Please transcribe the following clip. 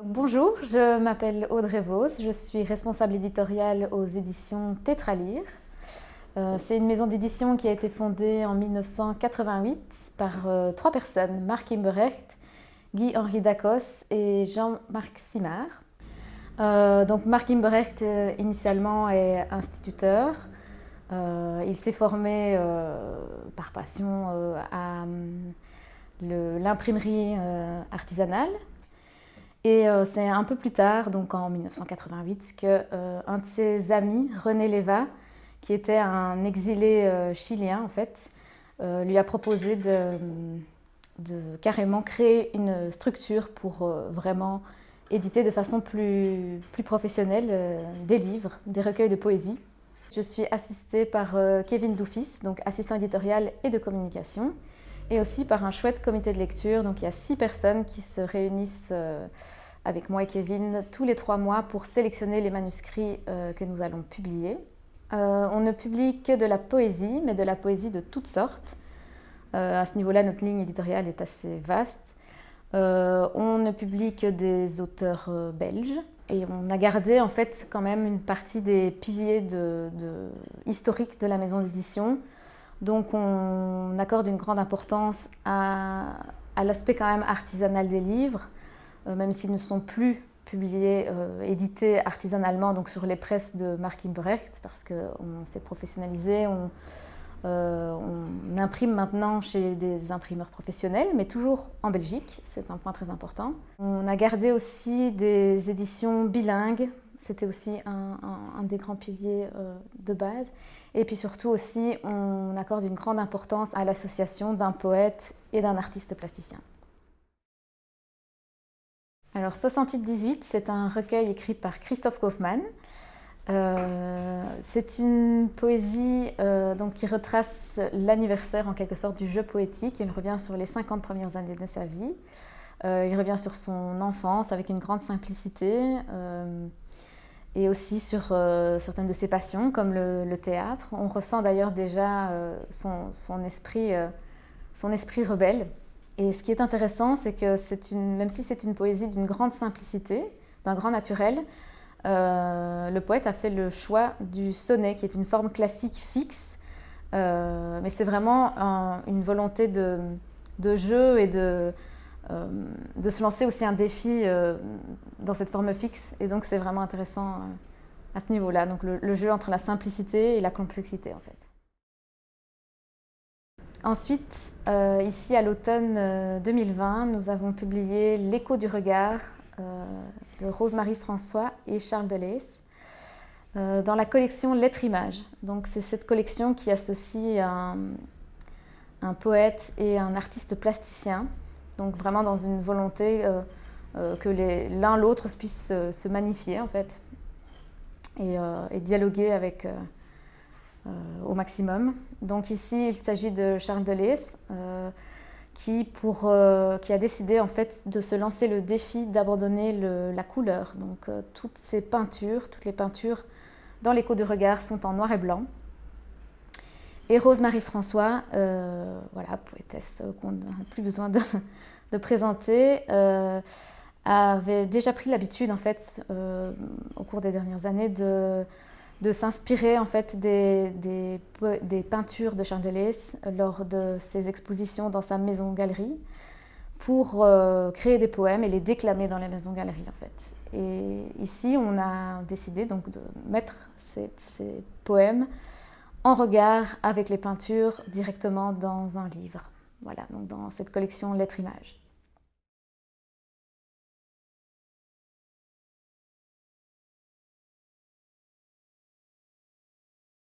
Bonjour, je m'appelle Audrey Vos, je suis responsable éditoriale aux éditions Tétralire. C'est une maison d'édition qui a été fondée en 1988 par trois personnes, Marc Imbrecht, Guy-Henri Dacos et Jean-Marc Simard. Donc Marc Imbrecht initialement est instituteur. Il s'est formé par passion à l'imprimerie artisanale. Et c'est un peu plus tard, donc en 1988, qu'un de ses amis, René Léva, qui était un exilé chilien en fait, lui a proposé de carrément créer une structure pour vraiment éditer de façon plus professionnelle des livres, des recueils de poésie. Je suis assistée par Kevin Doufis, donc assistant éditorial et de communication, et aussi par un chouette comité de lecture. Donc il y a 6 personnes qui se réunissent avec moi et Kevin tous les 3 mois pour sélectionner les manuscrits que nous allons publier. On ne publie que de la poésie, mais de la poésie de toutes sortes. À ce niveau-là, notre ligne éditoriale est assez vaste. On ne publie que des auteurs belges. Et on a gardé en fait quand même une partie des piliers historiques de la maison d'édition. Donc on accorde une grande importance à l'aspect quand même artisanal des livres, même s'ils ne sont plus publiés, édités artisanalement donc sur les presses de Marc Imbrecht, parce qu'on s'est professionnalisé, on imprime maintenant chez des imprimeurs professionnels, mais toujours en Belgique, c'est un point très important. On a gardé aussi des éditions bilingues, c'était aussi un des grands piliers de base. Et puis surtout aussi, on accorde une grande importance à l'association d'un poète et d'un artiste plasticien. Alors 68-18, c'est un recueil écrit par Christophe Kaufmann. C'est une poésie donc, qui retrace l'anniversaire en quelque sorte du jeu poétique. Il revient sur les 50 premières années de sa vie. Il revient sur son enfance avec une grande simplicité et aussi sur certaines de ses passions comme le théâtre. On ressent d'ailleurs déjà son esprit rebelle. Et ce qui est intéressant, c'est que même si c'est une poésie d'une grande simplicité, d'un grand naturel, le poète a fait le choix du sonnet, qui est une forme classique fixe, mais c'est vraiment une volonté de jeu et de se lancer aussi un défi dans cette forme fixe. Et donc c'est vraiment intéressant à ce niveau-là, donc le jeu entre la simplicité et la complexité en fait. Ensuite, ici à l'automne 2020, nous avons publié L'écho du regard de Rose-Marie François et Charles Delesce dans la collection Lettres-Images. Donc c'est cette collection qui associe un poète et un artiste plasticien, donc vraiment dans une volonté que l'un l'autre puisse se magnifier en fait et dialoguer avec au maximum. Donc ici, il s'agit de Charles Delesce qui a décidé en fait de se lancer le défi d'abandonner la couleur. Donc toutes les peintures dans l'écho du regard sont en noir et blanc. Et Rose-Marie François, voilà, poétesse qu'on n'a plus besoin de présenter, avait déjà pris l'habitude en fait au cours des dernières années de s'inspirer en fait des peintures de Charles Delesce lors de ses expositions dans sa maison-galerie pour créer des poèmes et les déclamer dans les maisons-galeries en fait. Et ici, on a décidé donc de mettre ces poèmes en regard avec les peintures directement dans un livre. Voilà, donc dans cette collection Lettres-Images.